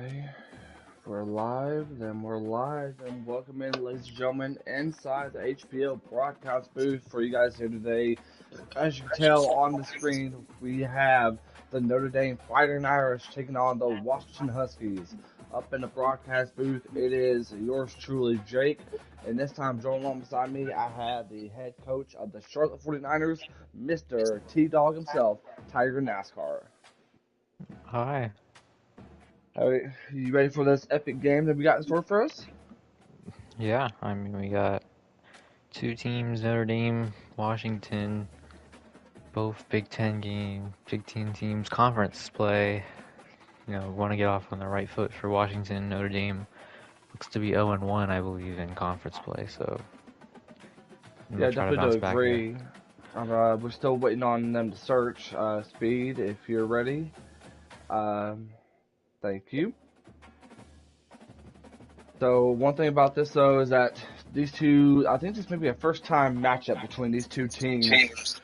Okay, we're live, and welcome in, ladies and gentlemen, inside the HPL broadcast booth for you guys here today. As you can tell on the screen, we have the Notre Dame Fighting Irish taking on the Washington Huskies. Up in the broadcast booth, it is yours truly, Jake, and this time joining alongside me, I have the head coach of the Charlotte 49ers, Mr. T-Dog himself, Tiger NASCAR. Hi. Alright, you ready for this epic game that we got in store for us? Yeah, we got two teams, Notre Dame, Washington, both Big Ten teams, conference play. Want to get off on the right foot for Washington. Notre Dame looks to be 0-1, I believe, in conference play, so I'm Yeah, gonna try to definitely bounce do back here. agree. We're still waiting on them to search speed if you're ready. Um, Thank you. So one thing about this though is that these two, I think this may be a first time matchup between these two teams.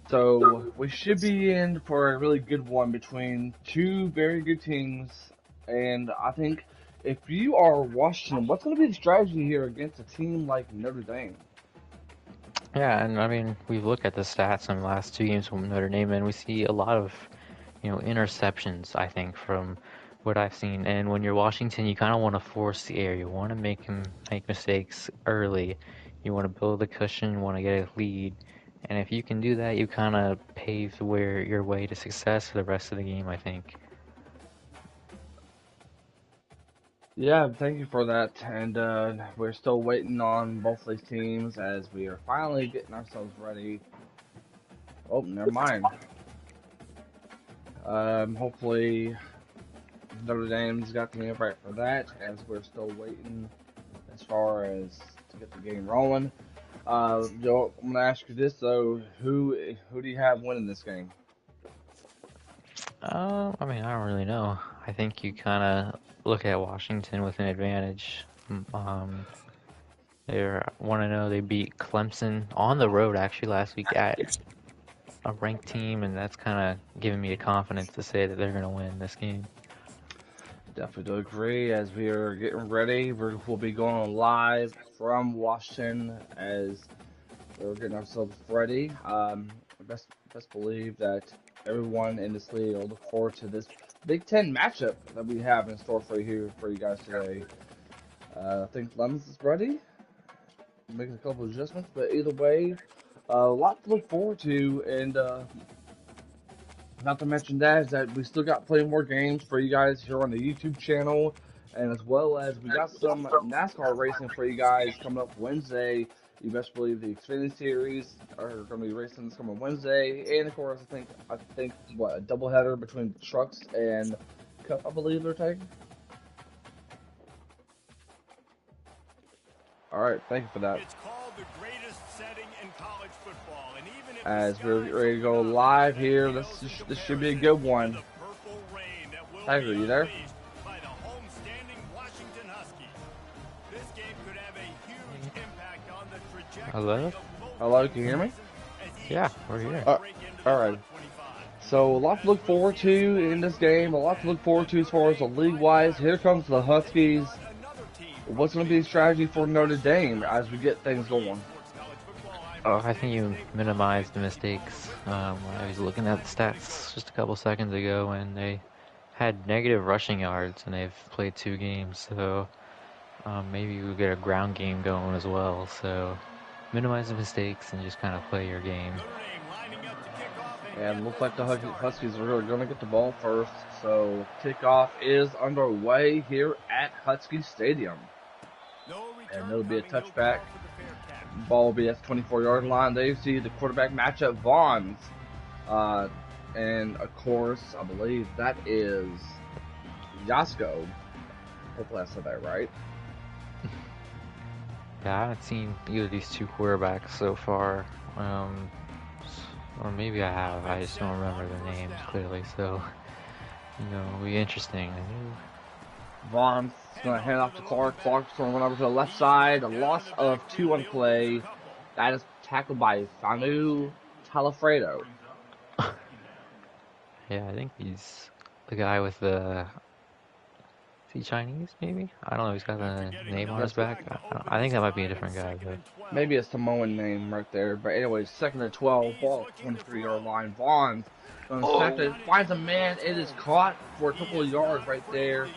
So we should be in for a really good one between two very good teams. And I think if you are Washington, what's going to be the strategy here against a team like Notre Dame? Yeah, and we look at the stats in the last two games from Notre Dame, and we see a lot of interceptions, I think, from what I've seen. And when you're Washington, you kind of want to force the air. You want to make him make mistakes early. You want to build a cushion. You want to get a lead. And if you can do that, you kind of pave your way to success for the rest of the game, I think. Yeah, thank you for that. And we're still waiting on both these teams as we are finally getting ourselves ready. Oh, never mind. Hopefully Notre Dame's got the invite for that as we're still waiting as far as to get the game rolling. Joe, I'm gonna ask you this though: who do you have winning this game? I don't really know. I think you kind of look at Washington with an advantage. They're 1-0. They beat Clemson on the road actually last week at a ranked team, and that's kind of giving me the confidence to say that they're going to win this game. Definitely do agree. As we are getting ready, we'll be going live from Washington as we're getting ourselves ready. Best believe that everyone in this league will look forward to this Big Ten matchup that we have in store for you guys today. I think Lemons is ready, making a couple of adjustments, but either way, a lot to look forward to, and not to mention that is that we still got plenty more games for you guys here on the YouTube channel, and as well as we got some NASCAR racing for you guys coming up Wednesday. You best believe the Xfinity Series are going to be racing this coming Wednesday, and of course I think what a doubleheader between trucks and Cup, I believe they're taking. All right, thank you for that. It's called the greatest setting in college football, and even if As we're ready to go live here, this should be a good one. Tiger, you there? by the home-standing Washington Huskies. This game could have a huge impact on the Hello? trajectory of Hello, can you hear me? Yeah, we're here. All right. So a lot to look forward to in this game. A lot to look forward to as far as the league-wise. Here comes the Huskies. What's going to be the strategy for Notre Dame as we get things going? Oh, I think you minimized the mistakes. I was looking at the stats just a couple seconds ago, and they had negative rushing yards, and they've played two games, so maybe we'll get a ground game going as well. So minimize the mistakes and just kind of play your game. And looks like the Huskies are going to get the ball first. So kickoff is underway here at Husky Stadium. And it'll be a touchback. Ball will be at the 24-yard line. There you see the quarterback matchup, Vaughns. And of course, I believe that is Yasko. Hopefully I said that right. Yeah, I haven't seen either of these two quarterbacks so far. Or maybe I have. I just don't remember their names clearly. So, it'll be interesting. Vaughn's going to hand off to Clark. Clark's going to run over to the left side. A loss of 2 on play. That is tackled by Fanu Talafredo. Yeah, I think he's the guy with the he Chinese, maybe? I don't know. He's got a name on his back. I think that might be a different guy, but Maybe a Samoan name right there. But anyways, second and 12, ball at 23-yard line. Vaughn's going to snap it, finds a man. It is caught for a couple of yards right there,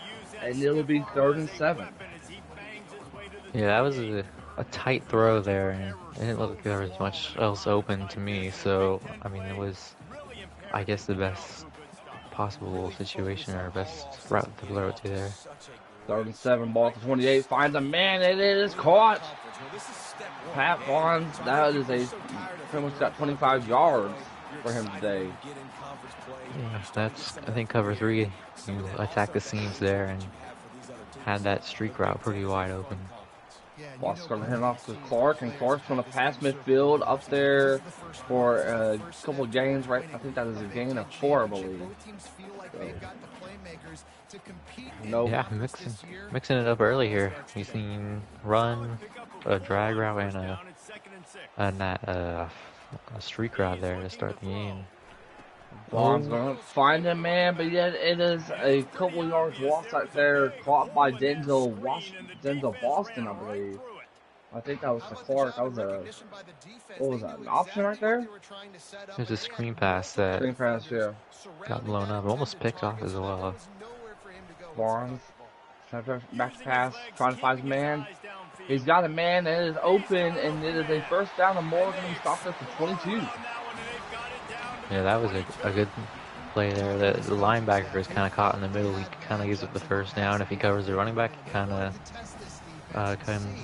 and it'll be 3rd and 7. yeah, that was a tight throw there, and it didn't look like there was much else open to me. So, I mean, it was, I guess, the best possible situation or best route to throw it to there. 3rd and 7, ball to 28, finds a man, and it is caught. Pat Vaughn, that is pretty much got 25 yards for him today. Yeah, that's, I think, cover 3. You attack the seams there and had that streak route pretty wide open. Ball's going to hand off to Clark, and Clark's going to pass midfield up there for a couple of gains, right? I think that is a gain of 4, I believe. So, no. Yeah, mixing it up early here. We've seen run, a drag route, and a streak route there to start the game. Vaughn's going to find him, man, but yet it is a couple yards lost right there, caught by Denzel Boston, I believe. I think that was to Clark. That was what was that, an option right there? There's a screen pass that Yeah. got blown up, almost picked off as well. Barnes, back pass, trying to find his man. He's got a man, and it is open, and it is a first down to Morgan. He stopped at the 22. Yeah, that was a good play there. The linebacker is kind of caught in the middle. He kind of gives up the first down. If he covers the running back, he kind of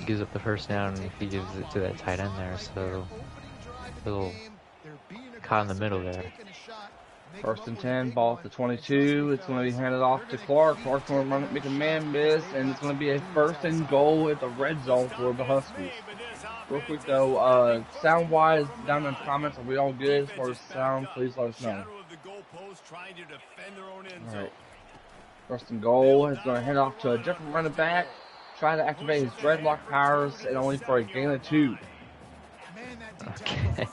gives up the first down if he gives it to that tight end there. So a little caught in the middle there. 1st and 10, ball at the 22. It's going to be handed off to Clark. Clark's going to make a man miss, and it's going to be a 1st and goal at the red zone for the Huskies. Real quick though, sound-wise, down in the comments, are we all good as far as sound? Please let us know. Alright. 1st and goal is going to hand off to a different running back. Trying to activate his dreadlock powers, and only for a gain of 2. Okay.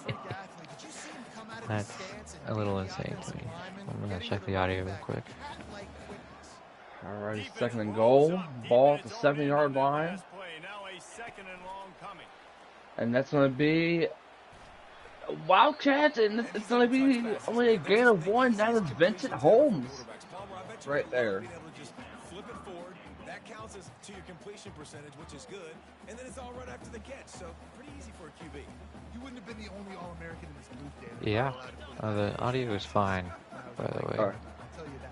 That's a little insane to me. I'm going to check the audio real quick. Alright, 2nd and goal. Ball at the 7-yard line. And that's going to be Wildcats, and it's going to be only a gain of 1. That is Vincent Holmes right there. That counts as to your completion percentage, which is good. And then it's all right after the catch, so pretty easy for a QB. You wouldn't have been the only All-American in this group, Dan. Yeah, the audio is fine, by the way. All right.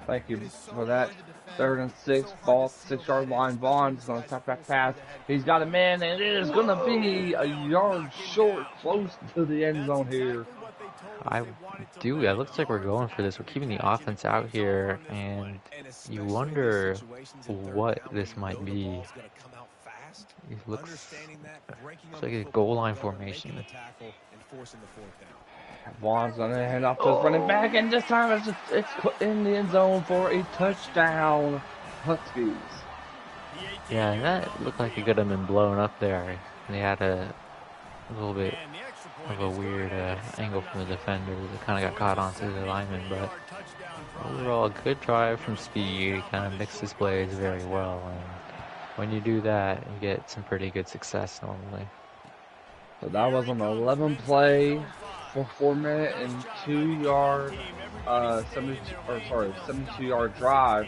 Thank you for that. 3rd and 6, ball 6-yard line. Vaughn's going to tap that pass. He's got a man, and it is going to be a yard short, close to the end zone here. It looks like we're going for this. We're keeping the offense out here, and you wonder what this might be. It looks like a goal line formation. Vaughn's going to hand off to his running back, and this time it's in the end zone for a touchdown, Huskies. Yeah, and that looked like it could have been blown up there. They had a little bit of a weird angle from the defender that kind of got caught onto the lineman, but overall a good drive from speed. He kind of mixed his plays very well, and when you do that, you get some pretty good success normally. So that was an 11-play for 4-minute and 2-yard, 72-yard drive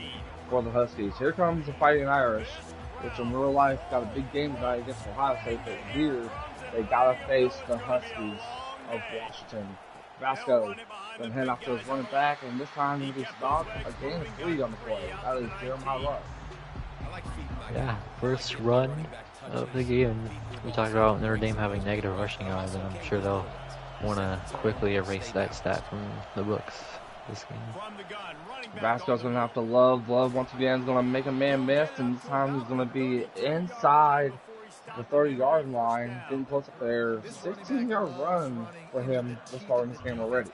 for the Huskies. Here comes the Fighting Irish, which in real life got a big game tonight against Ohio State, but here they gotta face the Huskies of Washington. Vasco going to hand off to his running back, and this time he'll be stopped. A gain of 3 on the play. That is Jeremiah Love. Yeah, first run of the game. We talked about Notre Dame having negative rushing yards, and I'm sure they'll want to quickly erase that stat from the books this game. Vasco's going to have to Love. Love once again is going to make a man miss, and this time he's going to be inside the 30-yard line, getting close up there. 16-yard run for him this far in this game already.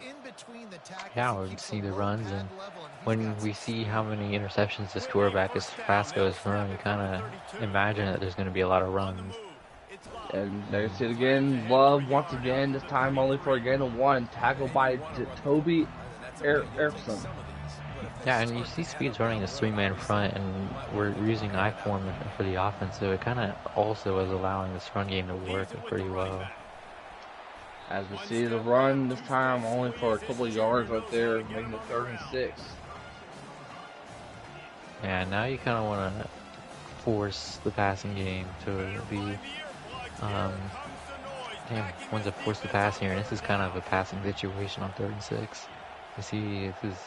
Yeah, we see the runs, and when we see how many interceptions this quarterback is Vasco has thrown, you kind of imagine that there's going to be a lot of runs. And there you see it again. Love once again, this time only for a gain of 1. Tackled by Toby Erickson. Yeah, and you see Speed's running this three-man front, and we're using I-form for the offense, so it kind of also is allowing this run game to work pretty well. As we see the run this time only for a couple of yards right there, making it 3rd and 6. Yeah, now you kind of want to force the passing game to be, wants to force the pass here, and this is kind of a passing situation on 3rd and 6. You see, this is,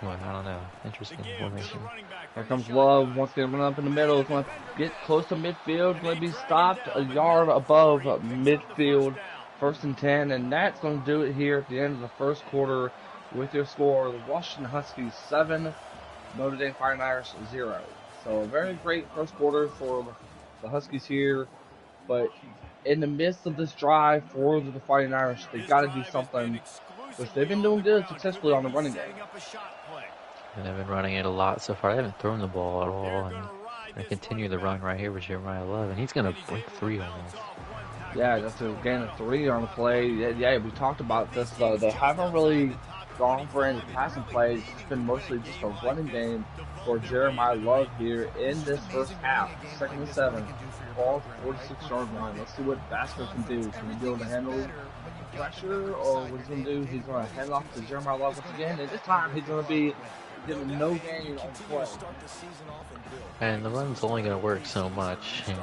well, I don't know, interesting formation. Here comes Love, wants to run up in the middle, is going to get close to midfield, going to be stopped a yard above midfield, 1st and 10, and that's going to do it here at the end of the first quarter with your score, the Washington Huskies 7, Notre Dame Fighting Irish 0. So a very great first quarter for the Huskies here, but in the midst of this drive for the Fighting Irish, they got to do something, because they've been doing good successfully on the running game. And they've been running it a lot so far. They haven't thrown the ball at all, and they continue the run right here with Jeremiah Love, and he's going to break 3 almost. Yeah, that's a gain of 3 on the play. Yeah, we talked about this. They haven't really gone for any passing plays. It's been mostly just a running game for Jeremiah Love here in this first half. 2nd and 7, ball 46-yard line. Let's see what Vasco can do. Can he be able to handle the pressure, or what he's going to do? He's going to hand off to Jeremiah Love once again, and this time he's going to be getting no gain on the play. And the run's only going to work so much, and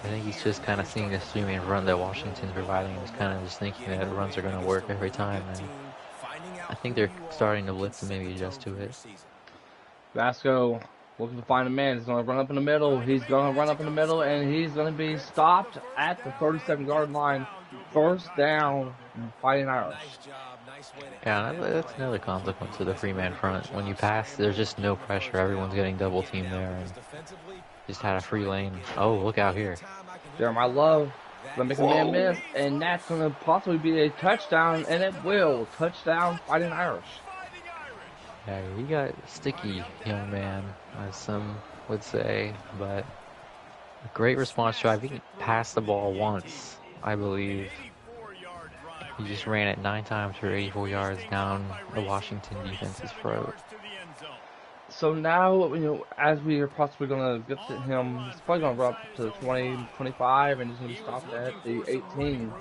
I think he's just kind of seeing this three-man run that Washington's providing, and he's kind of just thinking that the runs are going to work every time, and I think they're starting to blitz and maybe adjust to it. Vasco looking to find a man. He's going to run up in the middle. He's going to run up in the middle, and he's going to be stopped at the 37-yard line. 1st down, Fighting Irish. Yeah, that's another consequence of the three-man front. When you pass, there's just no pressure. Everyone's getting double teamed there, and just had a free lane. Oh, look out here. Jeremiah Love going to make a man miss, and that's going to possibly be a touchdown, and it will. Touchdown, Fighting Irish. Yeah, he got sticky, young man, as some would say, but a great response drive. He passed the ball once, I believe. He just ran it 9 times for 84 yards down the Washington defense's throat. So now, as we are possibly going to get to him, he's probably going to run up to 20, 25, and he's going to be stopped at the 18.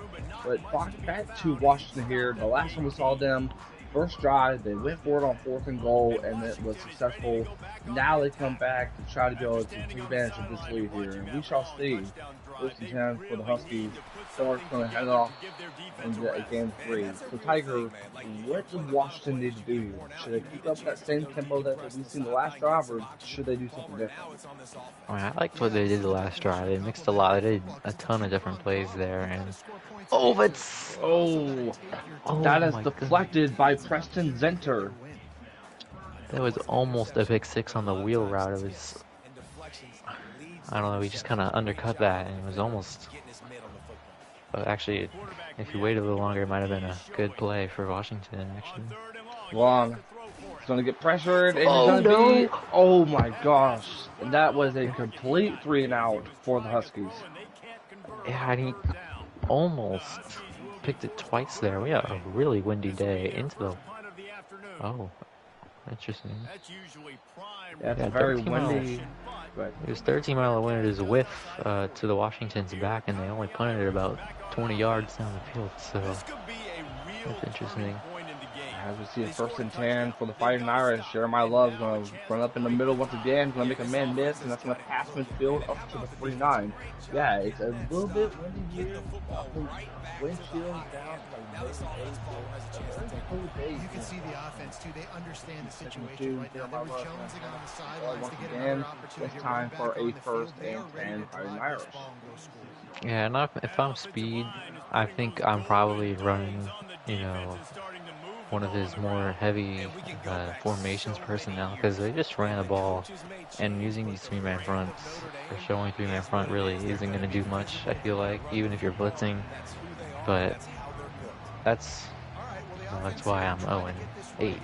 But back to Washington here. The last time we saw them, first drive, they went for it on 4th and goal, and it was successful. Now they come back to try to be able to take advantage of this lead here. And we shall see. 1st and 10 for the Huskies. Clark's going to head off into game 3. So, Tiger, what does Washington need to do here? Should they keep up that same tempo that we've seen the last drive, or should they do something different? I liked what they did the last drive. They mixed a lot. They did a ton of different plays there, and that is deflected by Preston Zenter. That was almost a pick 6 on the wheel route. It was, I don't know, he just kind of undercut that, and it was almost, but actually, if he waited a little longer, it might have been a good play for Washington, actually. Long. He's going to get pressured, and he's going to be, oh my gosh. And that was a complete 3-and-out for the Huskies. Yeah, and he almost picked it twice there. We had a really windy day into the, interesting. Yeah, it's very windy. It was 13-mile wind. It was a whiff to the Washington's back, and they only punted it about 20 yards down the field. So that's interesting. As we see a 1st and 10 for the Fighting Irish, Jeremiah Love's going to run up in the middle once again. Going to make a man miss, and that's going to pass midfield up to the 49. Yeah, it's a little bit windy here. Windshield down. You can see the offense too. They understand the situation right now. They were jonesing on the sidelines to get another opportunity. It's time for a 1st and 10 Fighting Irish. Yeah, and if I'm Speed, I think I'm probably running, one of his more heavy formations personnel, because they just ran the ball, and using these three-man fronts, or showing three-man front really isn't going to do much, I feel like, even if you're blitzing. But that's why I'm 0-8.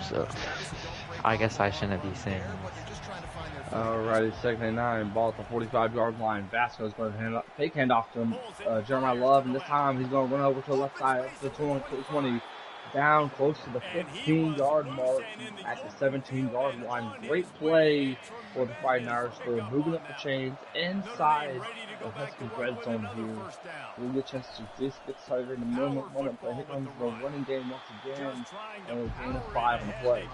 So I guess I shouldn't be saying this. Alrighty, 2nd and 9, ball at the 45-yard line. Vasco's going to fake handoff to Jeremiah Love, and this time he's going to run over to the left side up to the 20. down close to the 15-yard mark at the 17-yard line. Great play for the Fighting Irish. They're moving up the chains inside the Husky red zone here. We'll get a chance to just get started in a moment, but here comes the running game once again, and a gain of 5 on the play.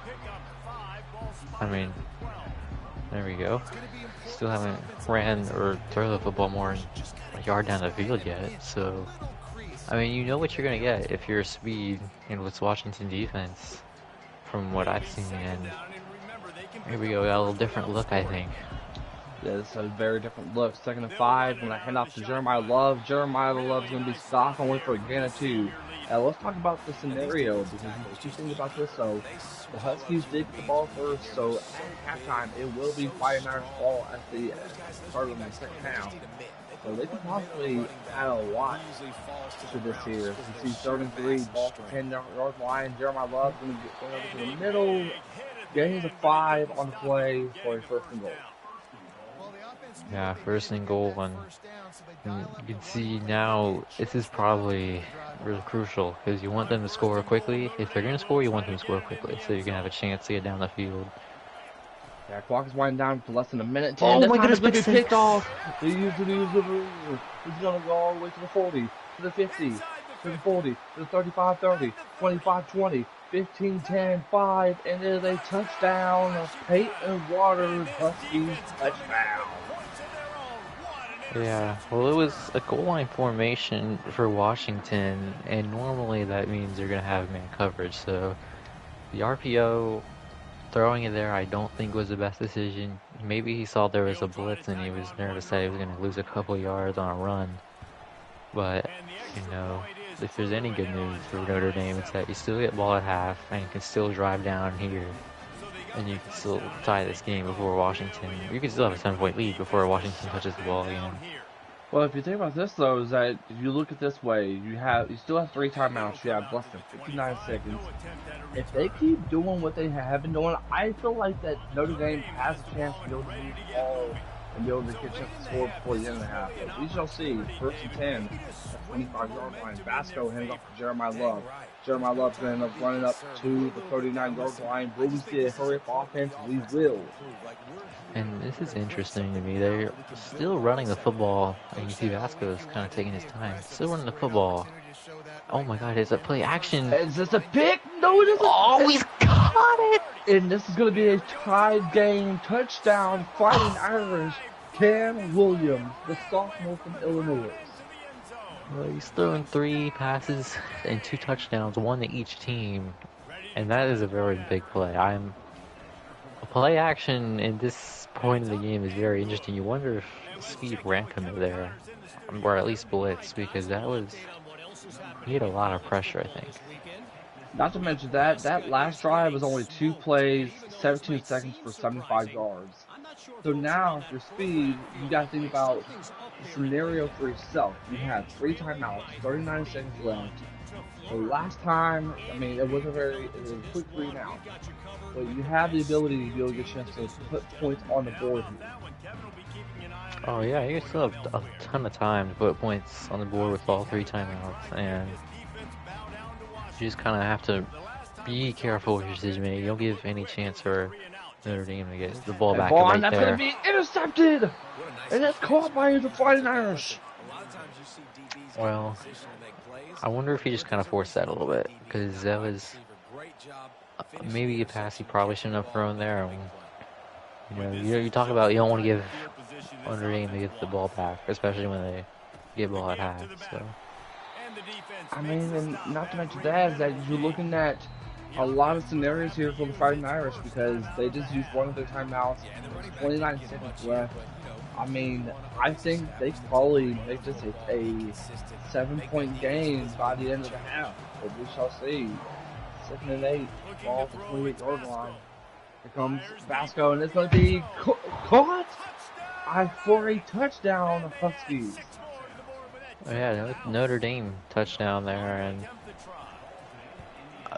I mean, there we go. Still haven't ran or thrown the football more than a yard down the field yet, so I mean, you know what you're gonna get if you're speed and with Washington defense, from what I've seen. And here we go, got a little different look, I think. Yeah, this is a very different look. 2nd and 5. When I hand off to Jeremiah Love, Jeremiah Love's going to be stopped on way for a gain of 2. Let's talk about the scenario, because if you think about this, so the Huskies did get the ball first, so at halftime it will be Fighting Irish ball at the start of the second half. So they could possibly add a lot to this here. You see 3rd and 3, ball for 10-yard line. Jeremiah Love going to get over to the middle. Gains of 5 on the play for a 1st and goal. Yeah, 1st and goal, and you can see now this is probably really crucial because you want them to score quickly. If they're going to score, you want them to score quickly so you can have a chance to get down the field. Yeah, clock is winding down for less than a minute. Oh my goodness, big picked off. They use it. He's going to go all the way to the 40, to the 50, to the 40, to the 35, 30, 25, 20, 15, 10, 5, and it is a touchdown. Peyton Waters, Huskies touchdown. Yeah, well, it was a goal line formation for Washington, and normally that means you're going to have man coverage. So the RPO, throwing it there, I don't think was the best decision. Maybe he saw there was a blitz and he was nervous that he was going to lose a couple yards on a run. But, you know, if there's any good news for Notre Dame, it's that you still get ball at half and you can still drive down here. And you can still tie this game before Washington. You can still have a 7-point lead before Washington touches the ball again. Well, if you think about this, though, is that if you look at this way, you still have 3 timeouts. You have less than 59 seconds. If they keep doing what they have been doing, I feel like that Notre Dame has a chance to be able to move the ball and be able to get a score before the end of the half. But we shall see. 1st and 10 at 25-yard line. Vasco hands off to Jeremiah Love. Jeremiah Love's going to end up running up to the 39-yard line. Will we see a hurry-up offense? We will. And this is interesting to me. They're still running the football. And you see Vasco's kind of taking his time. Still running the football. Oh my god, is that play action? Is this a pick? No, it isn't. Oh, he's caught it! And this is going to be a tied game. Touchdown, Fighting Irish. Cam Williams, the sophomore from Illinois. Well, he's throwing 3 passes and 2 touchdowns, 1 to each team. And that is a very big play. Play action in this point of the game is very interesting. You wonder if speed ran him there, or at least blitz, because he had a lot of pressure, I think. Not to mention that last drive was only 2 plays, 17 seconds for 75 yards. So now, for speed, you got to think about the scenario for yourself. You have 3 timeouts, 39 seconds left. The last time, I mean, it was a quick 3 now. But you have the ability to be able to get a chance to put points on the board here. Oh yeah, you still have a ton of time to put points on the board with all 3 timeouts, and you just kind of have to be careful with your decision making. You don't give any chance for Notre Dame to get the ball back right that's there. Going to be intercepted, and it's caught by the Fighting Irish. Well, I wonder if he just kind of forced that a little bit, because that was maybe a pass he probably shouldn't have thrown there. I mean, you talk about you don't want to give Notre Dame to get the ball back, especially when they get ball at half. So. I mean, and not to mention that is that you're looking at a lot of scenarios here for the Fighting Irish because they just used one of their timeouts. There's 29 seconds left. I mean, I think they could probably make this a 7-point game by the end of the half. But we shall see. 2nd and 8, ball for 28-yard line. Here comes Vasco, and it's going to be caught for a touchdown, Huskies. Oh, yeah, Notre Dame touchdown there, and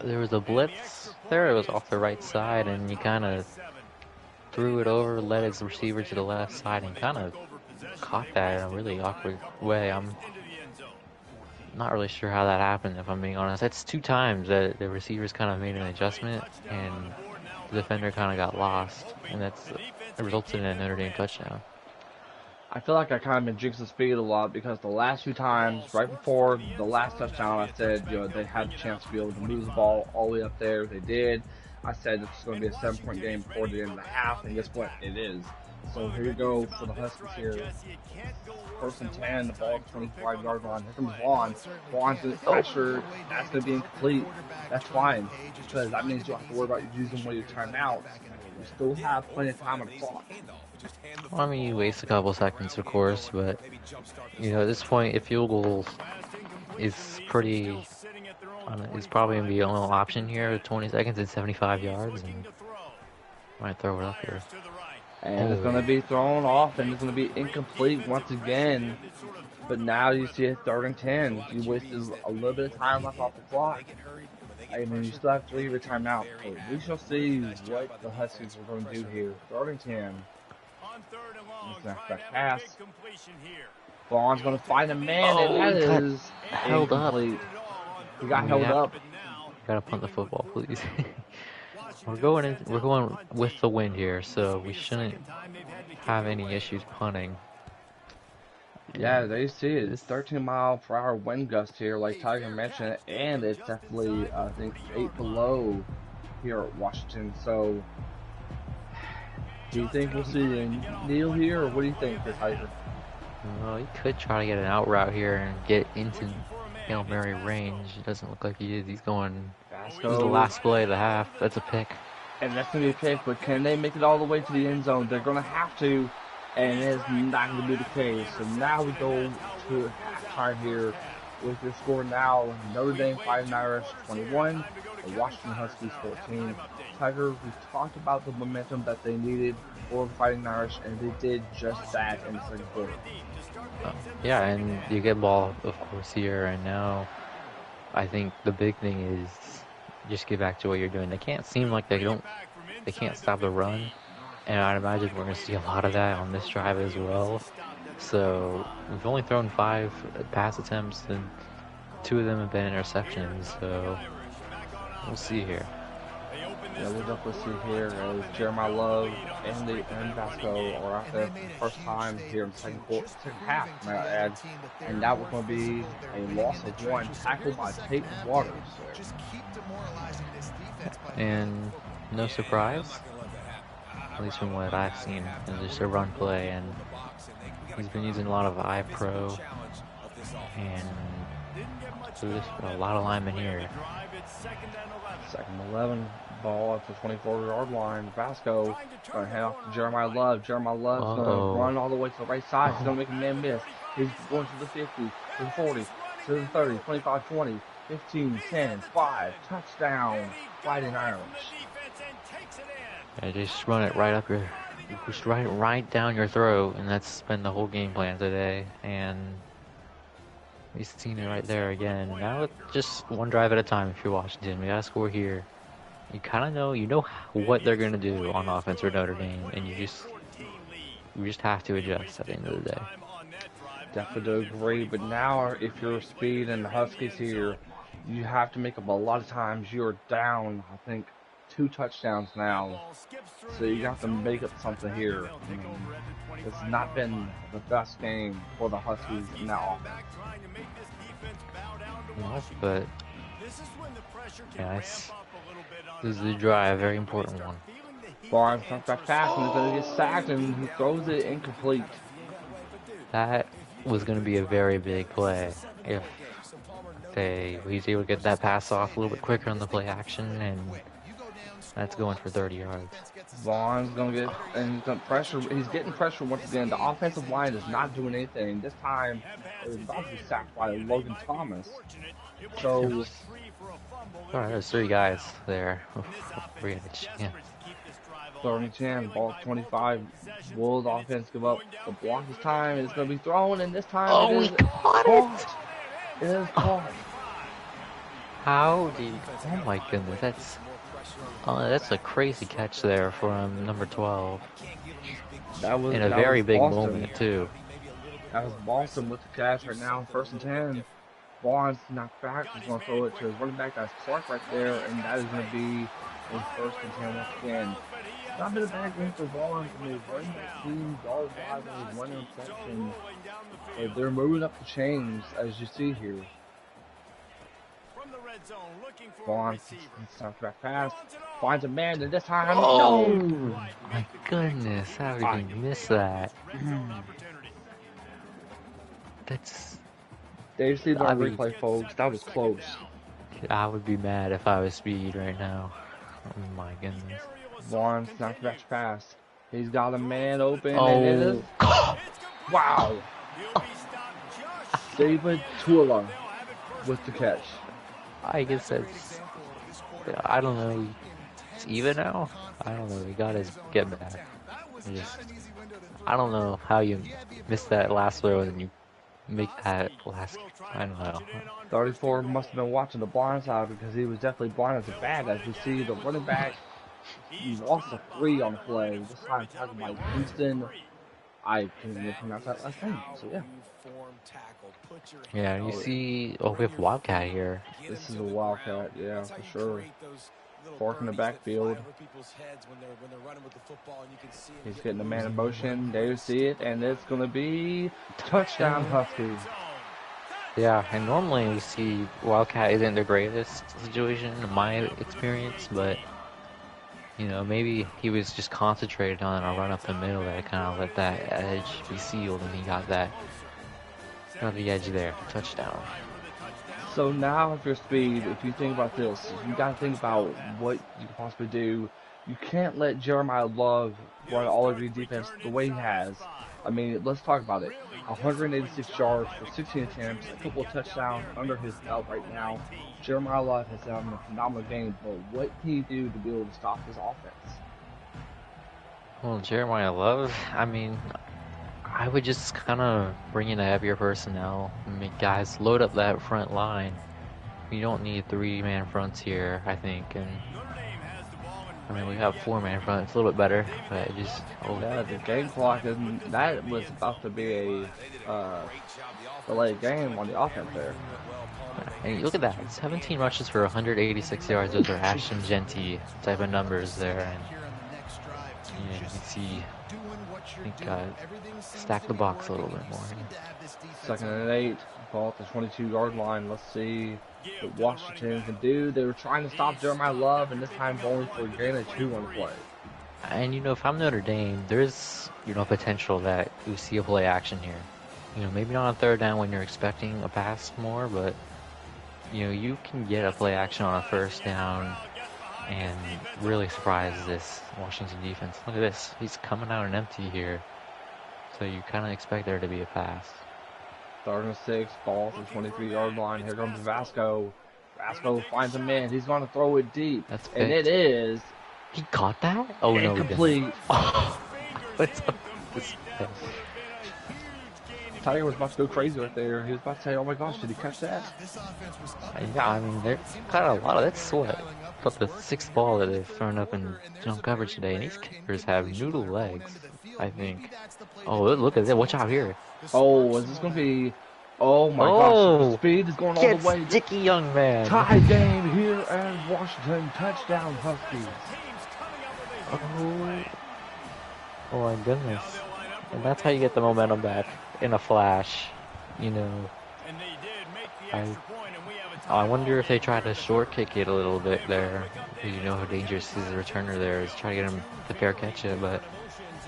there was a blitz there. It was off the right side, and he kind of threw it over, led his receiver to the left side, and kind of caught that in a really awkward way. not really sure how that happened, if I'm being honest. That's 2 times that the receivers kind of made an adjustment, and the defender kind of got lost, and it resulted in a Notre Dame touchdown. I feel like I kind of been jinxing speed a lot because the last 2 times, right before the last touchdown, I said, they had a chance to be able to move the ball all the way up there. They did. I said it's going to be a 7-point game before the end of the half, and guess what? It is. So here you go for the Huskies here. 1st and 10, the ball 25-yard line. Here comes Vaughn. Vaughn's in pressure. That's going to be incomplete. That's fine, because that means you don't have to worry about using one of your timeouts. You still have plenty of time on the clock. Well, I mean, you waste a couple seconds, of course, but, at this point, if field goal is probably going to be the only option here with 20 seconds and 75 yards, and might throw it up here. And it's going to be thrown off, and it's going to be incomplete once again. But now you see it 3rd and 10. You wasted a little bit of time left off the clock. I mean, you still have 3 of your timeout. But we shall see what the Huskies are going to do here. 3rd and 10. Back pass. Vaughn's going to find a man, and that is held incomplete. He got held up. Gotta punt the football, please. We're going with the wind here, so we shouldn't have any issues punting. Yeah, they see it. It's 13-mile-per-hour wind gust here, like Tiger mentioned, and it's definitely, I think, 8 below here at Washington. So, do you think we'll see a kneel here, or what do you think, Tiger? Well, he could try to get an out route here and get into Hail Mary range. It doesn't look like he is. He's going. This is the last play of the half. That's a pick. And that's going to be a pick, but can they make it all the way to the end zone? They're going to have to, and it is not going to be the case. So now we go to halftime here with your score now. Notre Dame Fighting Irish 21, the Washington Huskies 14. Tiger, we talked about the momentum that they needed for Fighting Irish, and they did just that in the second quarter. Yeah, and you get ball, of course, here, and now I think the big thing is just get back to what you're doing. They can't seem like they can't stop the run, and I'd imagine we're going to see a lot of that on this drive as well. So we've only thrown 5 pass attempts, and 2 of them have been interceptions, so we'll see here. Yeah, we'll definitely see here as Jeremiah Love and Vasco are out there for the first time here in the second half, may I add. And that was going to be a loss of 1, tackled by Peyton Waters. And no surprise, at least from what I've seen, it's just a run play, and he's been using a lot of iPro, and so there's a lot of linemen here. 2nd and 11. Ball at the 24-yard line. Vasco going to head off to Jeremiah Love. Jeremiah Love's going to run all the way to the right side. He's going to make a man miss. He's going to the 50, to the 40, to the 30, 25, 20, 15, 10, 5. Touchdown, Fighting Irish. Yeah, just run it right up your, just right down your throat, and that's been the whole game plan today. And we've seen it right there again. Now it's just one drive at a time. If you're Washington, we gotta score here. You kind of know, what they're gonna do on offense for Notre Dame, and you just have to adjust at the end of the day. Definitely agree, but now if you're Speed and the Huskies here, you have to make up a lot of times. You're down, I think, 2 touchdowns now, so you have to make up something here. It's not been the best game for the Huskies in that offense. No, but yes. This is the drive, very important one. Barnes comes back fast and he's going to get sacked, and he throws it incomplete. That was going to be a very big play if he's able to get that pass off a little bit quicker on the play action, and that's going for 30 yards. Vaughn's going to get, and he's going to pressure. He's getting pressure once again. The offensive line is not doing anything. This time, it was about to be sacked by Logan Thomas. So, all right, there's 3 guys there. Yeah. 3rd and 10, ball 25. Wolves offense give up the block this time. It's going to be thrown, and this time it is caught. It is caught. How do you? Oh my goodness, that's a crazy catch there from number 12. That was in a very big Boston. moment too. That was Boston with the catch right now, 1st and 10. Vaughn's knocked back. He's going to throw it to his running back. That's Clark right there, and that is going to be a 1st and 10 once again. It's not been a bad game for Vaughn. I mean, running that team, yard-wise, only 1 interception. But they're moving up the chains, as you see here. Vaughn snaps back pass, finds a man, and this time, Oh no! my goodness, how did he miss that? That's. They see the replay, folks. That was close. I would be mad if I was Speed right now. Oh my goodness. Vaughn snaps back pass. He's got a man open, Oh. and it is. Wow! David Tula with the catch. I guess that's. I don't know. It's even now? I don't know. He got his get back. I don't know how you missed that last throw and you make that last. I don't know. 34 must have been watching the blind side because he was definitely blind as a bat. As you see, the running back, he lost a 3 on the play. This time, talking about Houston. I can't even pronounce that last name. So, yeah. Yeah, you see. Oh, we have Wildcat here. This is a Wildcat, yeah, for sure. Fork in the backfield. He's getting the man in motion. There you see it, and it's going to be touchdown Huskies. Yeah, and normally we see Wildcat isn't the greatest situation in my experience, but you know, maybe he was just concentrated on a run up the middle that kind of let that edge be sealed, and he got the edge there. Touchdown. So now, if you're Speed, if you think about this, you got to think about what you can possibly do. You can't let Jeremiah Love run all of your defense the way he has. I mean, let's talk about it. 186 yards for 16 attempts, a couple of touchdowns under his belt right now. Jeremiah Love has done a phenomenal game, but what can he do to be able to stop this offense? Well, Jeremiah Love, I mean, I would just kind of bring in a heavier personnel and make guys load up that front line. You don't need 3-man fronts here, I think, and I mean, we have 4-man front. It's a little bit better, but just... Oh. Yeah, the game clock, that was about to be a delayed game on the offense there. And look at that. 17 rushes for 186 yards. Those are Ashton Genty type of numbers there. And yeah, you can see, I think, stack the box a little bit more. 2nd and 8, ball at the 22-yard line. Let's see what Washington can do. They were trying to stop Jeremiah Love, and this time going for a gain of 2 on the play. And, you know, if I'm Notre Dame, there's, you know, potential that we see a play action here. You know, maybe not on 3rd down when you're expecting a pass more, but, you know, you can get a play action on a 1st down and really surprise this Washington defense. Look at this. He's coming out and empty here. So you kind of expect there to be a pass. 3rd and 6, ball to the 23-yard line. Here comes Vasco. Vasco finds a man. He's going to throw it deep. That's and it is... He caught that? Oh, no, incomplete. He didn't. Oh, what's up with this? Tiger was about to go crazy right there. He was about to say, oh my gosh, did he catch that? Yeah, I mean, there's kind of a lot of that's what. About the 6th ball that they've thrown up in zone coverage today, and these kickers have noodle legs, I think. Oh, look at that. Watch out here. Oh, is this going to be... Oh my gosh, Speed is going all the way. Sticky young man. Tie game here at Washington. Touchdown Huskies. Oh my goodness. And that's how you get the momentum back in a flash, you know. I wonder if they try to short kick it a little bit there. You know how dangerous his returner there is. Try to get him to fair catch it, but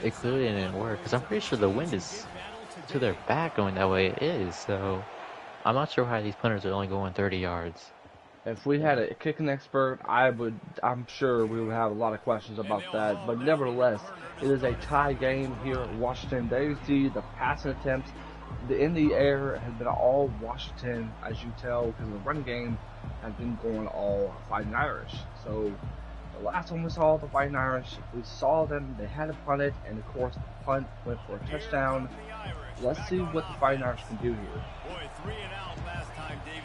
it clearly didn't work. Because I'm pretty sure the wind is to their back going that way. It is, so I'm not sure why these punters are only going 30 yards. If we had a kicking expert, I'm sure we would have a lot of questions about that. But nevertheless, it is a tie game here at Washington. There you see the passing attempts. In the air has been all Washington, as you tell, because the running game has been going all Fighting Irish. So the last time we saw the Fighting Irish, we saw them, they had to punt it, and of course the punt went for a touchdown. Let's see what the Fighting Irish can do here.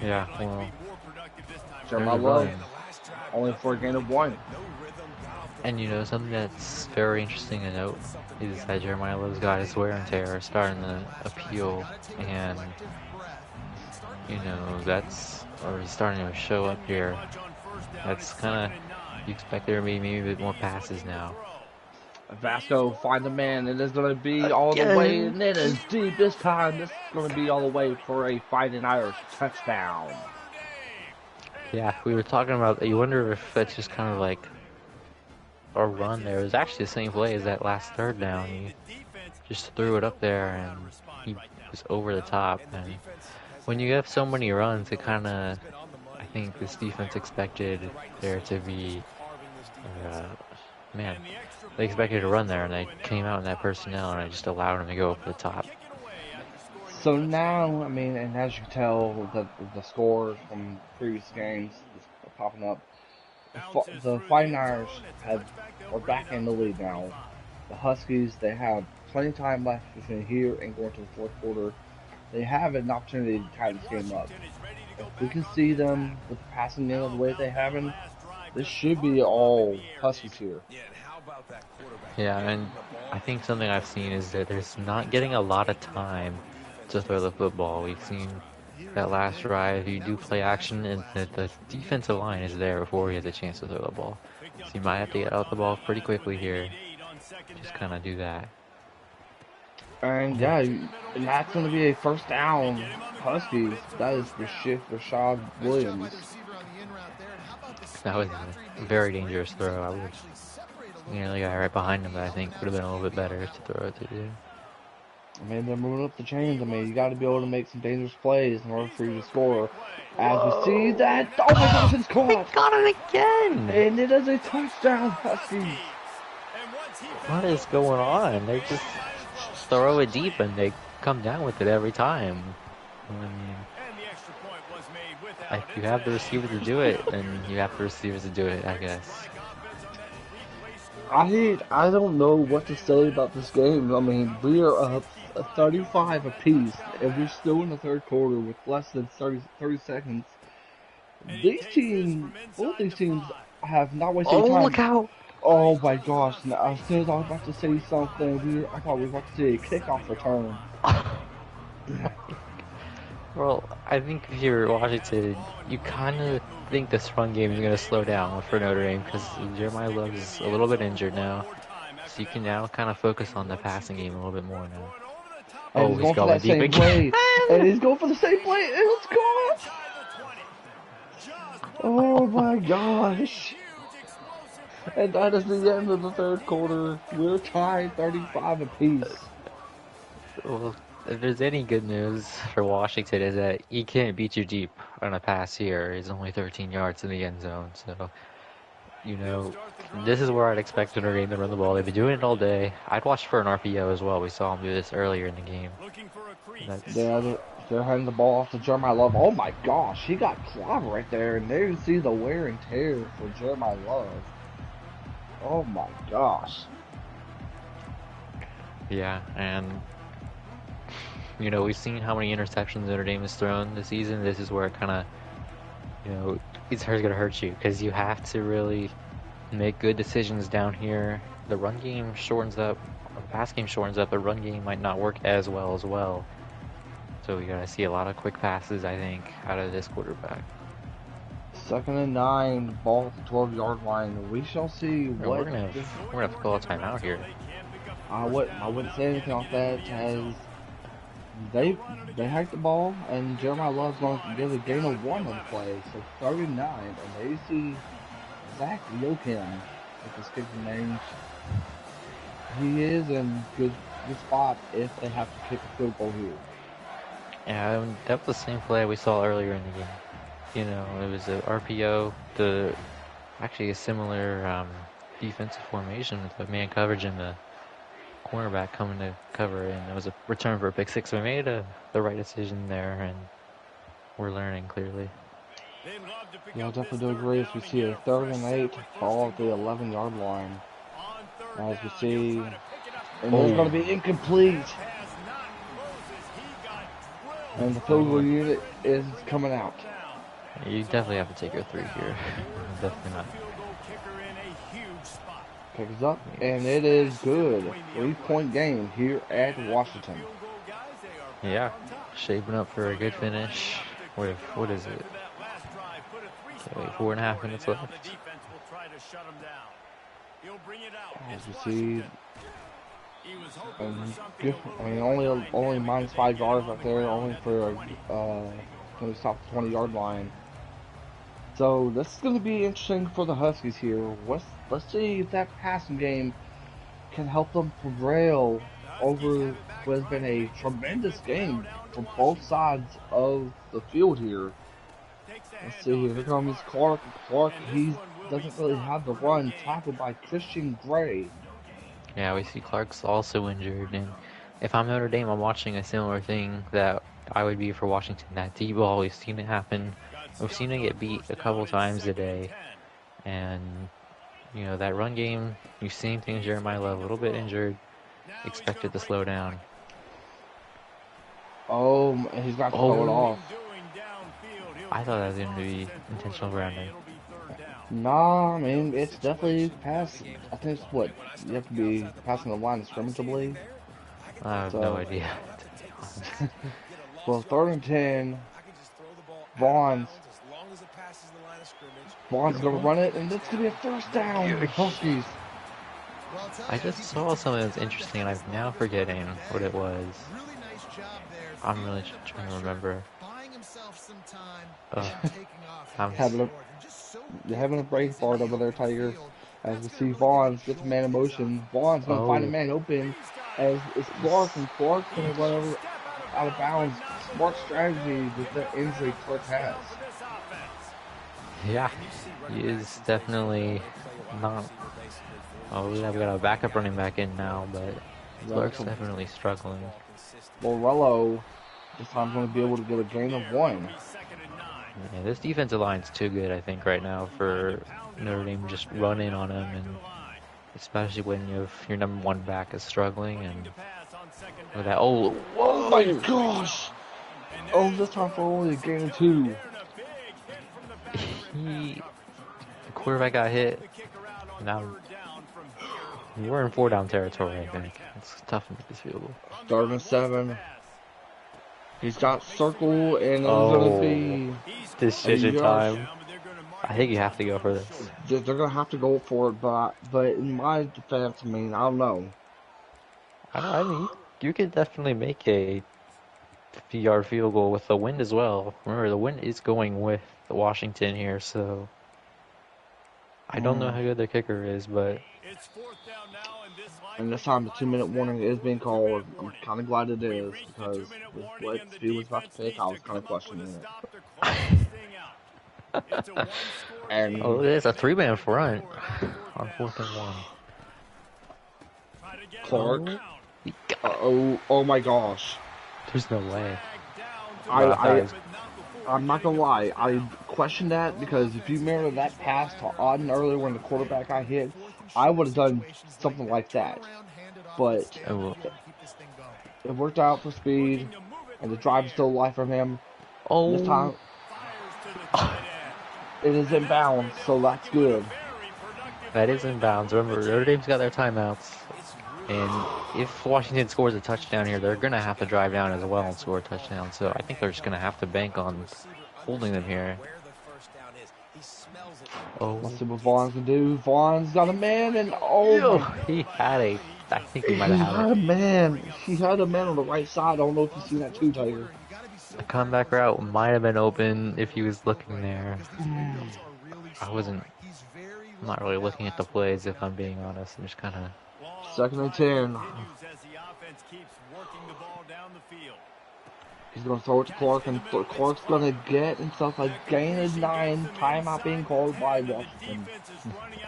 Yeah, well, Jeremiah Love, only for a gain of 1. And you know, something that's very interesting to note is that Jeremiah Love's got his wear and tear starting to appeal, and you know, that's already starting to show up here. That's kind of, you expect there to be maybe a bit more passes now. Vasco find the man. It is going to be all the way, Again. and it is deep this time. This is going to be all the way for a Fighting Irish touchdown. Yeah, we were talking about, you wonder if that's just kind of like a run there. It was actually the same play as that last third down. He just threw it up there and he was over the top. And when you have so many runs, it kind of, I think this defense expected there to be, uh, man, they expected to run there and they came out in that personnel and I just allowed him to go over the top. So now, I mean, and as you can tell, the scores from previous games is popping up. The Fighting Irish are back in the lead now. The Huskies, they have plenty of time left between here and going to the fourth quarter. They have an opportunity to tie this game up. If we can see them with the passing game the way they have them, this should be all Huskies here. Yeah, and I think something I've seen is that there's not getting a lot of time to throw the football. We've seen that last drive, you do play action, and the defensive line is there before he has a chance to throw the ball. So you might have to get out the ball pretty quickly here. Just kind of do that. And yeah, and that's going to be a first down Huskies. That is the shift for Rashad Williams. That was a very dangerous throw. I would, the guy right behind him, but I think would have been a little bit better to throw it to do. I mean, they're moving up the chains. I mean, you got to be able to make some dangerous plays in order for you to score. As we see that, oh my gosh, it's caught! They got it again! And it is a touchdown, Huskies. What is going on? They just throw it deep and they come down with it every time. I mean, if you have the receiver to do it, then you have the receivers to do it, I guess. I don't know what to say about this game. I mean, we are up 35 apiece, and we're still in the third quarter with less than 30 seconds. Both these teams have not wasted time. Look out! Oh my gosh, now, as soon as I was about to say something, I thought we were about to see a kickoff return. Well, I think if you're Washington, you kind of think this run game is going to slow down for Notre Dame because Jeremiah Love is a little bit injured now. So you can now kind of focus on the passing game a little bit more now. And he's going for that same play. And he's going for the same play. And it's gone. Oh my gosh. And that is the end of the third quarter. We're tied 35 apiece. Well, if there's any good news for Washington is that he can't beat you deep on a pass here. He's only 13 yards in the end zone. So, this is where I'd expect Notre Dame to run the ball. They've been doing it all day. I'd watch for an RPO as well. We saw him do this earlier in the game. Yeah, they're handing the ball off to Jeremiah Love. Oh my gosh, he got clobbered right there. And there you see the wear and tear for Jeremiah Love. Oh my gosh. Yeah, and we've seen how many interceptions Notre Dame has thrown this season. This is where it kind of, it's going to hurt you because you have to really make good decisions down here. The run game shortens up, the pass game shortens up, the run game might not work as well. So we got to see a lot of quick passes, I think, out of this quarterback. 2nd and 9, ball at the 12-yard line. We shall see what. We're gonna have to call a timeout here. I wouldn't say anything off that, as they hiked the ball, and Jeremiah Love's going to give a gain of 1 on the play, so 39, and they see Zach Yokin with his kicking range. He is in good spot if they have to kick a field goal here. Yeah, that was the same play we saw earlier in the game. It was a RPO, actually a similar defensive formation with the man coverage and the cornerback coming to cover, and it was a return for a pick six. So we made the right decision there, and we're learning clearly. Yeah, I definitely do agree. As we see a 3rd and 8, ball at the 11-yard line. As we see, and it's going to be incomplete. And the field goal unit is coming out. You definitely have to take your 3 here. Definitely not. Picks up, and it is good. 3-point game here at Washington. Yeah, shaping up for a good finish. with, what is it? Okay, wait, 4.5 minutes left. As you see, I mean, only minus 5 yards right there, only for when we stop the 20-yard line. So this is going to be interesting for the Huskies here. Let's see if that passing game can help them prevail over what has been a tremendous game from both sides of the field here. Let's see here. Here comes Clark. Clark, he doesn't really have the run, tackled by Christian Gray. Yeah, we see Clark's also injured, and if I'm Notre Dame, I'm watching a similar thing that I would be for Washington. That deep ball, we've seen it happen. We've seen it get beat a couple times today, and that run game, you've seen things. Jeremiah Love a little bit injured, expected to slow down. Oh, he's got to throw it off. I thought that was going to be intentional grounding. Nah, I mean, it's definitely past. I think it's what you have to be passing the line of scrimmage, I believe. I have no idea. Well, 3rd and 10. Vaughn's gonna run it, and it's gonna be a first down. Huskies. I just saw something that's interesting, and I'm now forgetting what it was. I'm really trying to remember. Having a brain fart over there, Tigers. As we see Vaughn's get the man in motion. Vaughn's gonna find a man open. As it's Clark, and Clark's gonna run over out of bounds. Smart strategy with the injury Clark has. Yeah, he is definitely not. Oh, we've got a backup running back in now, but Clark's definitely struggling. Morello this time going to be able to get a gain of 1. Yeah, this defensive line's too good, I think, right now for Notre Dame to just run in on him, and especially when your number 1 back is struggling. And with that, oh my gosh! Oh, this time for only a gain of 2. The quarterback got hit. Now we're in 4-down territory, I think. It's tough to make this field goal. 3rd and 7. He's got circle, and it's going to be decision time. I think you have to go for this. They're going to have to go for it, but in my defense, I mean, I don't know. I mean, you could definitely make a 50-yard field goal with the wind as well. Remember, the wind is going with Washington here, so I don't know how good their kicker is, but... And this time the 2-minute warning is being called. I'm kind of glad it is, because with what Speed was about to pick, I was kind of questioning it. And oh, there's a 3-man front on 4th and 1. Clark. Oh my gosh. There's no way. I'm not gonna lie. I questioned that because if you remember that pass to Auden earlier when the quarterback got hit, I would have done something like that. But it worked out for Speed, and the drive is still alive from him. Oh. This time, it is in bounds, so that's good. That is in bounds. Remember, Notre Dame's got their timeouts. And if Washington scores a touchdown here, they're going to have to drive down as well and score a touchdown. So I think they're just going to have to bank on holding them here. Oh, let's see what Vaughn's going to do. Vaughn's got a man, and he had a... I think he might have had a man. He had a man on the right side. I don't know if you've seen that too, Tiger. The comeback route might have been open if he was looking there. I'm not really looking at the plays, if I'm being honest. I'm just kind of... 2nd and 10. He's going to throw it to Clark, and Clark's going to get himself a gain of 9. Timeout being called by Washington.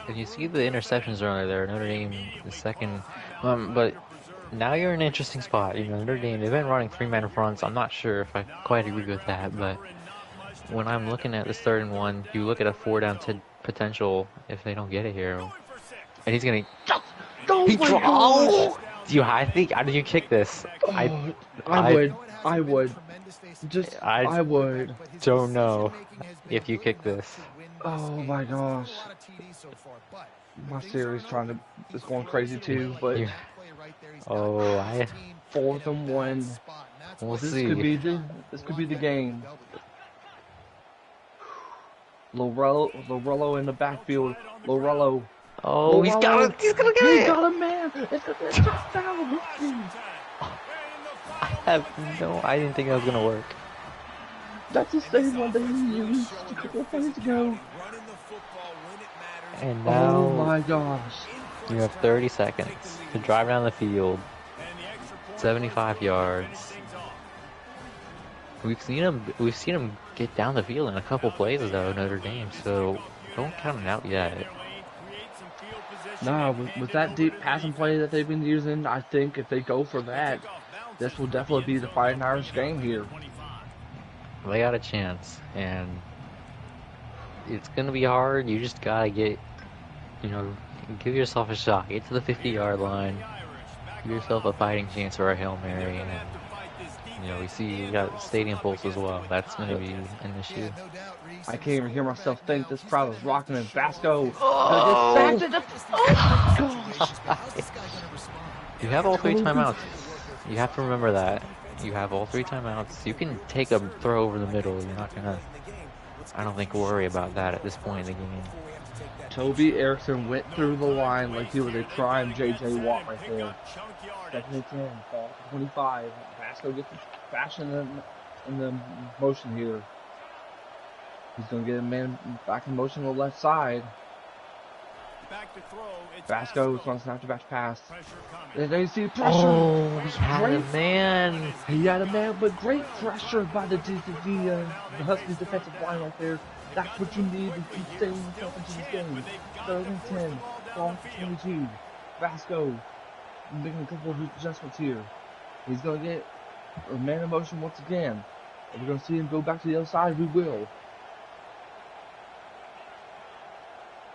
And you see the interceptions earlier there. Notre Dame the second. But now you're in an interesting spot. Notre Dame, they've been running 3-man fronts. I'm not sure if I quite agree with that, but when I'm looking at this 3rd and 1, you look at a 4-down potential if they don't get it here. And he's going to... I think, how do you kick this? I would. I would don't know if you kick this. Oh my gosh. My series is going crazy too, but 4th and 1. We'll this see. This could be the game. Lorello in the backfield. Lorello. Oh, he's Lorello. he's gonna get He it! got a man. It's gonna be a touchdown. I didn't think that was gonna work. That's the same one they used a couple of plays ago. And Oh now my gosh. you have 30 seconds to drive down the field. 75 yards. We've seen him get down the field in a couple plays though, Notre Dame, so don't count him out yet. Nah, with that deep passing play that they've been using, I think if they go for that, this will definitely be the Fighting Irish game here. They got a chance, and it's gonna be hard. You just gotta get, give yourself a shot. Get to the 50-yard line. Give yourself a fighting chance for a Hail Mary, and we see you got Stadium Pulse as well. That's gonna be an issue. I can't even hear myself think. This crowd is rocking in Vasco. Oh! Oh my gosh! You have all 3 timeouts. You have to remember that. You have all 3 timeouts. You can take a throw over the middle. You're not gonna, I don't think, worry about that at this point in the game. Toby Erickson went through the line like he was a prime J.J. Watt right there. Second and 10, ball 25. Vasco gets the fashion in the motion here. He's going to get a man back in motion on the left side. Vasco is going to snap the back pass. And they see pressure. Oh, he had a man. He had a man, but great pressure by the Huskies defensive line right there. That's what you need to keep staying yourself into this game. 3rd and 10, ball 22. Vasco making a couple of adjustments here. He's going to get a man in motion once again. If we're going to see him go back to the other side, we will.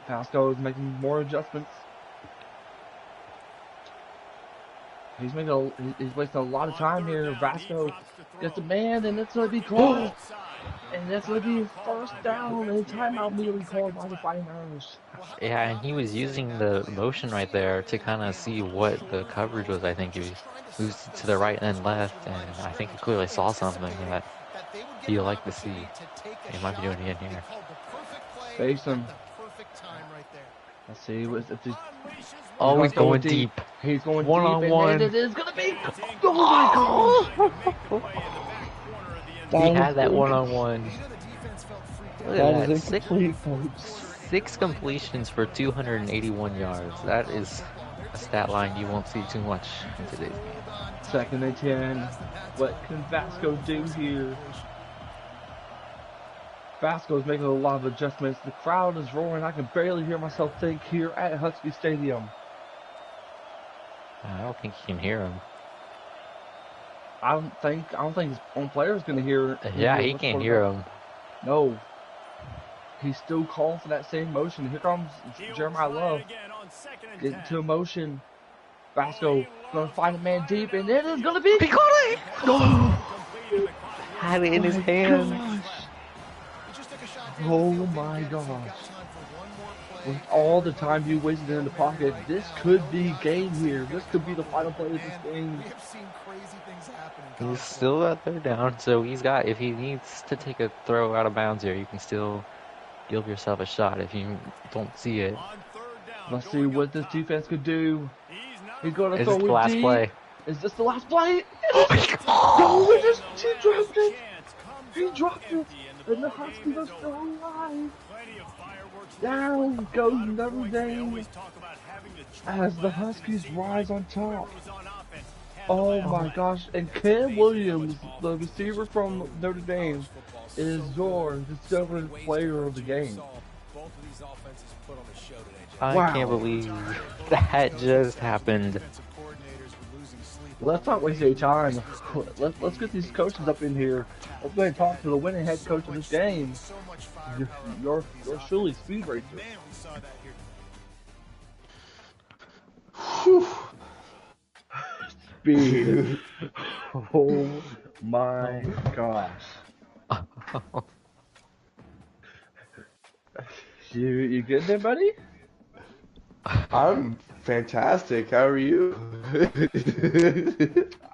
Vasco is making more adjustments. He's wasting a lot of time here. Vasco gets a man, and it's going to be called. And that's going to be first down, and timeout immediately called by the Fighting Irish. Yeah, and he was using the motion right there to kind of see what the coverage was. I think he moved to the right and left, and I think he clearly saw something that he'd like to see. He might be doing it again here. Face him. Let's see if he's... Oh, he's going deep. He's going one deep, on and one. it is going to be... Oh my gosh! He had that one-on-one. Look at that. 6 completions for 281 yards. That is a stat line you won't see too much in today's game. 2nd and 10. What can Vasco do here? Vasco is making a lot of adjustments. The crowd is roaring. I can barely hear myself think here at Husky Stadium. I don't think you can hear him. I don't think his own player is going to hear. Yeah, he can't hear him. No. He's still calling for that same motion. Here comes Jeremiah Love. Get into a motion. Vasco going to find a man deep, and it is going to be... He caught it! Oh. Had it in his hand. Gosh. Oh my gosh. With all the time you wasted in the pocket, this could be game here. This could be the final play of this game. He's still at 3rd down, so he's got, if he needs to take a throw out of bounds here, you can still give yourself a shot if you don't see it. Let's see what this defense could do. He's going to Is throw this it the last deep. play? Is this the last play? No, he dropped it. He dropped it. And the Huskies are still alive. Down goes Notre Dame as the Huskies rise on top. Oh my gosh. And Ken Williams, the receiver from Notre Dame, is your discovered player of the game. I can't believe that just happened. Let's not waste any time. Let's get these coaches up in here. Let's go ahead and talk to the winning head coach of this game. Your surely Speed Racer. Speed. Oh my gosh. You good there, buddy? I'm fantastic. How are you?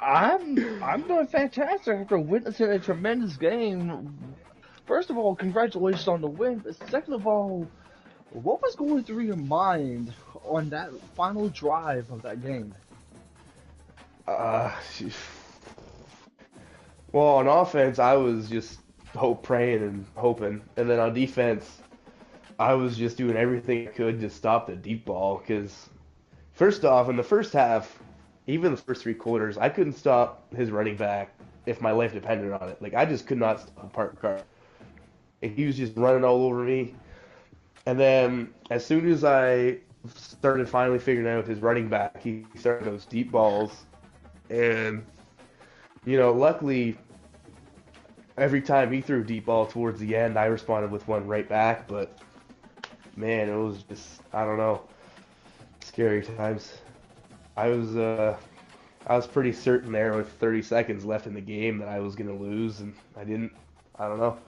I'm doing fantastic after witnessing a tremendous game first of all, congratulations on the win. But second of all, what was going through your mind on that final drive of that game? Uh, well, on offense, I was just praying and hoping, and then on defense, I was just doing everything I could to stop the deep ball. Because first off, in the first half, even the first 3 quarters, I couldn't stop his running back if my life depended on it. Like I just could not stop Parker Carr. He was just running all over me. And then as soon as I started finally figuring out his running back, he started those deep balls. And, luckily, every time he threw a deep ball towards the end, I responded with one right back. But, man, it was just, I don't know, scary times. I was, uh, I was pretty certain there with 30 seconds left in the game that I was going to lose, and I didn't. I don't know.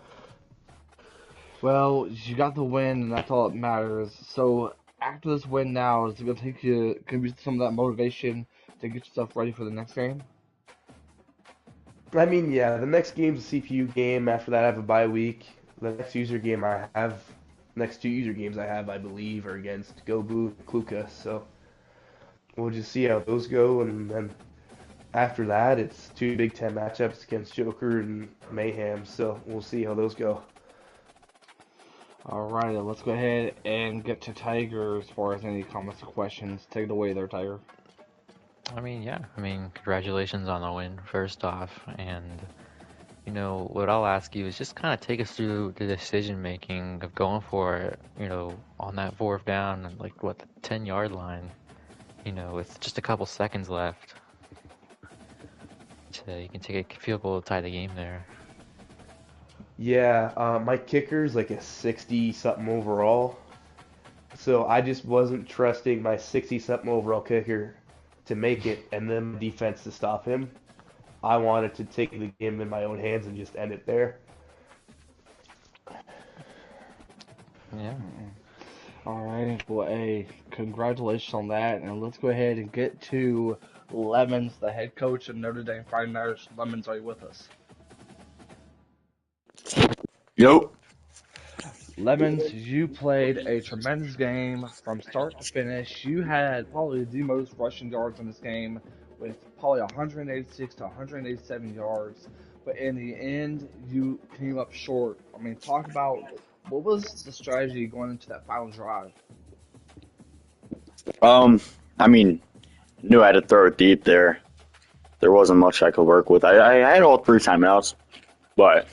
Well, you got the win, and that's all that matters. So after this win now, is it gonna take you, give you some of that motivation to get yourself ready for the next game? I mean, yeah, the next game's a CPU game. After that, I have a bye week. The next two user games I have, I believe, are against Gobu and Kluka. So we'll just see how those go. And then after that, it's two Big Ten matchups against Joker and Mayhem. So we'll see how those go. Alright, let's go ahead and get to Tiger as far as any comments or questions. Take it away there, Tiger. I mean, yeah. I mean, congratulations on the win, first off. And, what I'll ask you is just kind of take us through the decision making of going for it, on that fourth down and, like, what, the 10-yard line, with just a couple seconds left. So you can take a field goal to tie the game there. Yeah, my kicker's like a 60 something overall. So I just wasn't trusting my 60 something overall kicker to make it and then defense to stop him. I wanted to take the game in my own hands and just end it there. Yeah. Alright, well, hey, congratulations on that, and let's go ahead and get to Lemons, the head coach of Notre Dame Fighting Irish. Lemons, are you with us? Yo. Lemons, you played a tremendous game from start to finish. You had probably the most rushing yards in this game with probably 186 to 187 yards. But in the end, you came up short. I mean, talk about what was the strategy going into that final drive? I mean, knew I had to throw it deep there. There wasn't much I could work with. I had all three timeouts, but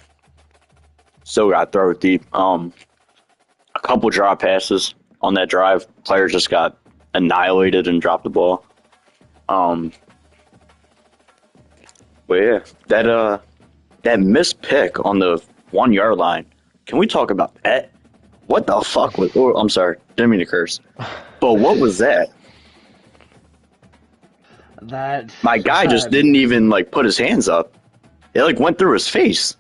still got to throw it deep. A couple drop passes on that drive. Players just got annihilated and dropped the ball. But yeah, that missed pick on the 1 yard line. Can we talk about that? What the fuck was? Oh, I'm sorry, didn't mean to curse. But what was that? That My guy just didn't even like put his hands up. It like went through his face.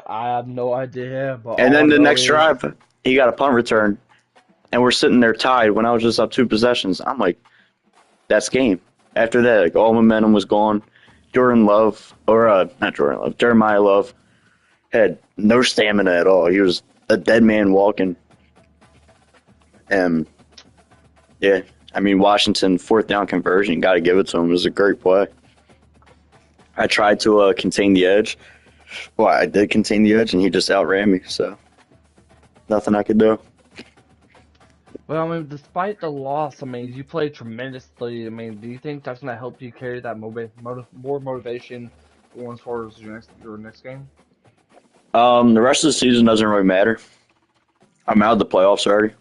I have no idea, but And all I then the know next is drive, he got a punt return, and we're sitting there tied when I was just up 2 possessions. I'm like, that's game. After that, like all momentum was gone. Jeremiah Love had no stamina at all. He was a dead man walking. And yeah, I mean Washington fourth down conversion, got to give it to him. It was a great play. I tried to contain the edge. Well, I did contain the edge, and he just outran me. So nothing I could do. well, I mean, despite the loss, I mean, you played tremendously. I mean, do you think that's going to help you carry that more motivation going as far as your next game? The rest of the season doesn't really matter. I'm out of the playoffs already.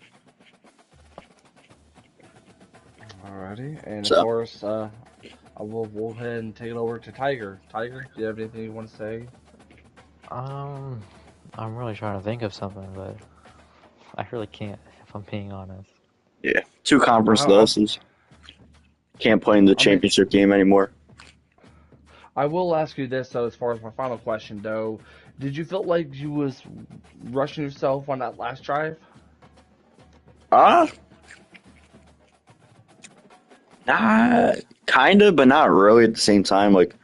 Alrighty, and of So course, I will go ahead and take it over to Tiger. Tiger, do you have anything you want to say? Um, I'm really trying to think of something, but I really can't, if I'm being honest. yeah, 2 conference I, I, losses. Can't play in the I mean, championship game anymore. I will ask you this though, as far as my final question though, did you feel like you was rushing yourself on that last drive? Ah, kind of, but not really at the same time. Like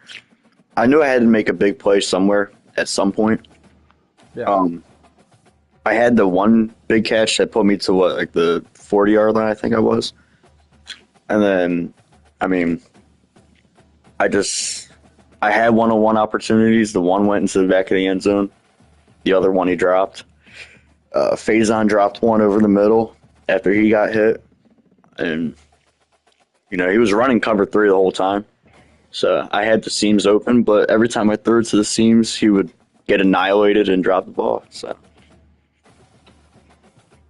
I knew I had to make a big play somewhere, at some point. Yeah. Um, I had the one big catch that put me to what, like the 40-yard line, I think I was. And then, I mean, I just I had one-on-one opportunities. The one went into the back of the end zone. The other one he dropped. Faison dropped one over the middle after he got hit, and he was running cover three the whole time. So I had the seams open, but every time I threw it to the seams, he would get annihilated and drop the ball. So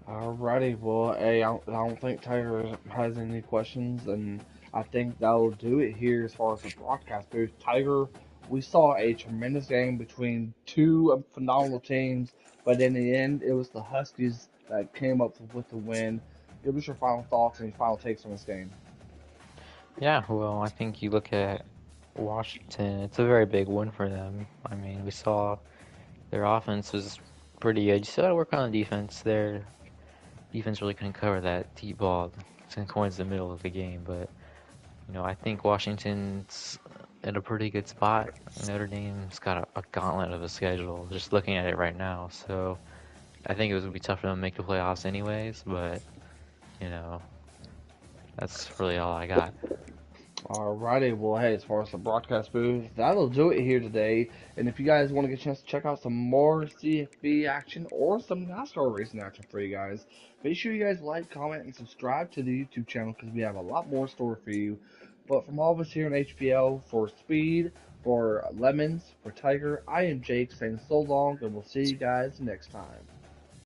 Alrighty, well, hey, I don't think Tiger has any questions, and I think that'll do it here as far as the broadcast booth. Tiger, we saw a tremendous game between two phenomenal teams, but in the end, it was the Huskies that came up with the win. Give us your final thoughts and your final takes on this game. Yeah, well, I think you look at Washington, it's a very big win for them. I mean, we saw their offense was pretty good. You still got to work on the defense. Their defense really couldn't cover that deep ball towards the middle of the game, but I think Washington's in a pretty good spot. Notre Dame's got a gauntlet of a schedule, just looking at it right now. So I think it would be tough for them to make the playoffs anyways, but you know, that's really all I got. Alrighty, well, hey, as far as the broadcast booth, that'll do it here today. And if you guys want to get a chance to check out some more CFB action or some NASCAR racing action for you guys, make sure you guys like, comment, and subscribe to the YouTube channel because we have a lot more store for you. But from all of us here in HBL, for Speed, for Lemons, for Tiger, I am Jake saying so long, and we'll see you guys next time.